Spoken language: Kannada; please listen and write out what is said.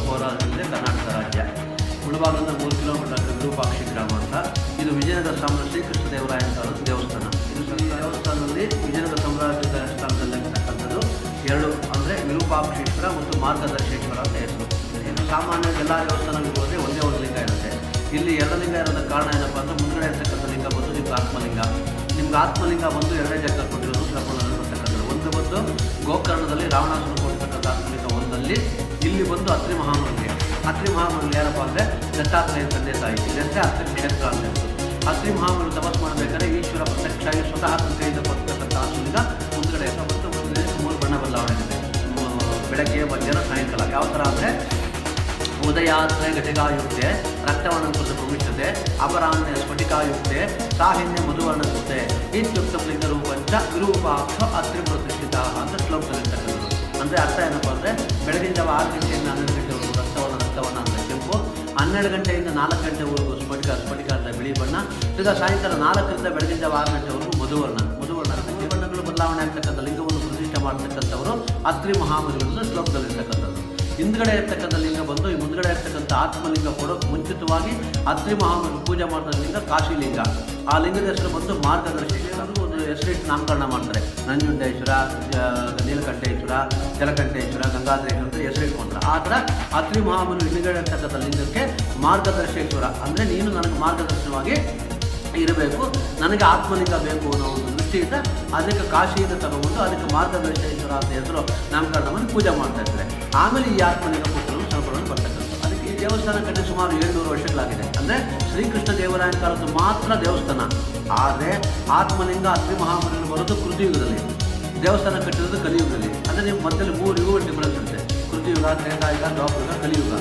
ಕೋಲಾರದಲ್ಲಿದೆ, ಕರ್ನಾಟಕ ರಾಜ್ಯ. ಮುಳಬಾಗಿಲಿಂದ 3 ಕಿಲೋಮೀಟರ್ ವಿರೂಪಾಕ್ಷಿ ಗ್ರಾಮ ಅಂತ. ಇದು ವಿಜಯನಗರ ಸಾಮ್ರಾಜ್ಯ ಶ್ರೀಕೃಷ್ಣ ದೇವರಾಯ ದೇವಸ್ಥಾನ. ಇದು ದೇವಸ್ಥಾನದಲ್ಲಿ ವಿಜಯನಗರ ಸಾಮ್ರಾಜ್ಯದ ಸ್ಥಾನದಲ್ಲಿರ್ತಕ್ಕಂಥದ್ದು 2 ಅಂದರೆ ವಿರೂಪಾಕ್ಷೇಶ್ವರ ಮತ್ತು ಮಾರ್ಗದರ್ಶೇಶ್ವರ ಅಂತ ಹೆಸರು. ಇದು ಸಾಮಾನ್ಯ ಎಲ್ಲ ದೇವಸ್ಥಾನಗಳು ಹೋದರೆ ಒಂದೇ ಒಂದು ಲಿಂಗ ಇರುತ್ತೆ. ಇಲ್ಲಿ 2 ಲಿಂಗ ಇರೋದಕ್ಕೆ ಕಾರಣ ಏನಪ್ಪ ಅಂದರೆ, ಮುಂದ್ಗಡೆ ಇರ್ತಕ್ಕಂಥ ಲಿಂಗ ಬಂದು ನಿಮ್ಗೆ ಆತ್ಮಲಿಂಗ. ನಿಮ್ಗೆ ಆತ್ಮಲಿಂಗ ಬಂದು 2 ಜಾಗ ಕೊಟ್ಟಿರೋದು ಶ್ರವಣದಲ್ಲಿ ಬರ್ತಕ್ಕಂಥದ್ದು. ಒಂದು ಬಂದು ಗೋಕರ್ಣದಲ್ಲಿ ರಾವಣಾಸುರ ಕೊಡ್ತಕ್ಕಂಥ ಆತ್ಮಲಿಂಗ ಒಂದಲ್ಲಿ, ಇಲ್ಲಿ ಬಂದು ಅತ್ರಿ ಮಹಾಮಂಡಲಿ. ಅತ್ರಿ ಮಹಾಮಂಡಲಿ ಯಾರಪ್ಪ ಅಂದರೆ ದತ್ತಾತ್ರೇಯ ತಂದೆ ತಾಯಿ. ಇದಕ್ಕೆ ಅತ್ರಿ ಕ್ಷೇತ್ರ ಅಂತ ಹೇಳ್ತಾರೆ. ಅತ್ರಿ ಮಹಾಮಂಡಲಿ ತಪಸ್ ಮಾಡಬೇಕಾದ್ರೆ ಈಶ್ವರ ಪ್ರತ್ಯಕ್ಷ ಸ್ವತಃ ಕೈಯಿಂದ ಕೊಡ್ತಕ್ಕಂಥ ಆತ್ಮಲಿಂಗ ಮುಂದ್ಗಡೆ ಮತ್ತು 3 ಬಣ್ಣ ಬದಲಾವಣೆ ಇದೆ. ಬೆಳಗ್ಗೆ, ಮಧ್ಯಾಹ್ನ, ಸಾಯಂಕಾಲ. ಯಾವ ಥರ ಅಂದರೆ ಉದಯಾತ್ರೆ ಘಟಿಕಾಯುಕ್ತೆ ರಕ್ತವರ್ಣಕೃತ ಭೂಮಿಷ್ಠತೆ ಅಪರಾಹ್ನೆ ಸ್ಫಟಿಕಾಯುಕ್ತೆ ಸಾಹಿನ್ಯ ಮಧುವರ್ಣಕೃತೆ ಇತ್ಯುಕ್ತ ಲಿಂಗರೂಪಂಚ ವಿರೂಪಾಕ್ಷ ಅತ್ರಿ ಪ್ರತಿಷ್ಠಿತ ಅಂತ ಶ್ಲೋಕದಲ್ಲಿರ್ತಕ್ಕಂಥದ್ದು. ಅಂದರೆ ಅರ್ಥ ಏನಪ್ಪ ಅಂದರೆ, ಬೆಳಗಿನ ಜಾವ 6 ಗಂಟೆಯಿಂದ 12 ಗಂಟೆವರೆಗೂ ರಕ್ತವರ್ಣ ಅಂತ ಕೆಂಪು, 12 ಗಂಟೆಯಿಂದ 4 ಗಂಟೆವರೆಗೂ ಸ್ಫಟಿಕ ಅಂತ ಬಿಳಿ ಬಣ್ಣ, ಈಗ ಸಾಯಂಕಾಲ 4ರಿಂದ ಬೆಳಗಿನ ಜಾವ 6 ಗಂಟೆವರೆಗೂ ಮಧುವರ್ಣ. ಬಣ್ಣಗಳು ಬದಲಾವಣೆ ಆಗ್ತಕ್ಕಂಥ ಲಿಂಗವನ್ನು ಪ್ರತಿಷ್ಠೆ ಮಾಡ್ತಕ್ಕಂಥವರು ಅತ್ರಿ ಮಹಾಮುನಿಗಳು ಶ್ಲೋಕದಲ್ಲಿರ್ತಕ್ಕಂಥದ್ದು. ಹಿಂದ್ಗಡೆ ಇರ್ತಕ್ಕಂಥ ಲಿಂಗ ಬಂದು ಈ ಮುಂದ್ಗಡೆ ಇರ್ತಕ್ಕಂಥ ಆತ್ಮಲಿಂಗ ಕೊಡೋಕೆ ಮುಂಚಿತವಾಗಿ ಅತ್ರಿ ಮಹಾಮುನಿ ಪೂಜೆ ಮಾಡಿದ ಲಿಂಗ ಕಾಶಿಲಿಂಗ. ಆ ಲಿಂಗದ ಹೆಸರು ಬಂದು ಮಾರ್ಗದರ್ಶಿ. ಒಂದು ಹೆಸರಿಟ್ಟು ನಾಮಕರಣ ಮಾಡ್ತಾರೆ. ನಂಜುಂಡೇಶ್ವರ, ನೀಲಕಂಠೇಶ್ವರ, ಜಲಕಂಠೇಶ್ವರ, ಗಂಗಾಧರೇಶ್ವರ ಅಂತ ಹೆಸರಿಟ್ಕೊಂಡ್ರೆ. ಆ ಥರ ಅತ್ರಿ ಮಹಾಮುನಿ ಹಿಂದ್ಗಡೆ ಇರ್ತಕ್ಕಂಥ ಲಿಂಗಕ್ಕೆ ಮಾರ್ಗದರ್ಶೇಶ್ವರ ಅಂದರೆ, ನೀನು ನನಗೆ ಮಾರ್ಗದರ್ಶನವಾಗಿ ಇರಬೇಕು, ನನಗೆ ಆತ್ಮಲಿಂಗ ಬೇಕು ಅನ್ನೋ ಒಂದು ದೃಷ್ಟಿಯಿಂದ ಅದಕ್ಕೆ ಕಾಶಿಯಿಂದ ತಗೊಂಡು ಅದಕ್ಕೆ ಮಾರ್ಗದರ್ಶೇಶ್ವರ ಅಂತ ಹೆಸರು ನಾಮಕರಣವನ್ನು ಪೂಜೆ ಮಾಡ್ತಾ ಇರ್ತಾರೆ. ಆಮೇಲೆ ಈ ಆತ್ಮಲಿಂಗ ಪುತ್ರರು ಸ್ವಲ್ಪವನ್ನು ಬರ್ತಕ್ಕಂಥ. ಅದಕ್ಕೆ ಈ ದೇವಸ್ಥಾನ ಕಟ್ಟಿ ಸುಮಾರು 700 ವರ್ಷಗಳಾಗಿದೆ. ಅಂದರೆ ಶ್ರೀಕೃಷ್ಣ ದೇವರಾಯನ ಕಾಲದ್ದು ಮಾತ್ರ ದೇವಸ್ಥಾನ. ಆದರೆ ಆತ್ಮಲಿಂಗ ಅತ್ರಿ ಮಹಾಮುನಿಗಳು ಬರೋದು ಕೃತಿಯುಗದಲ್ಲಿ, ದೇವಸ್ಥಾನ ಕಟ್ಟಿರೋದು ಕಲಿಯುಗದಲ್ಲಿ. ಅಂದರೆ ನೀವು ಮಧ್ಯದಲ್ಲಿ 3 ಯುಗಗಳು ಡಿಫರೆನ್ಸ್ ಇರುತ್ತೆ. ಕೃತಿಯುಗ, ತ್ರೇತಾಯುಗ, ದ್ವಾಪರಯುಗ, ಕಲಿಯುಗ.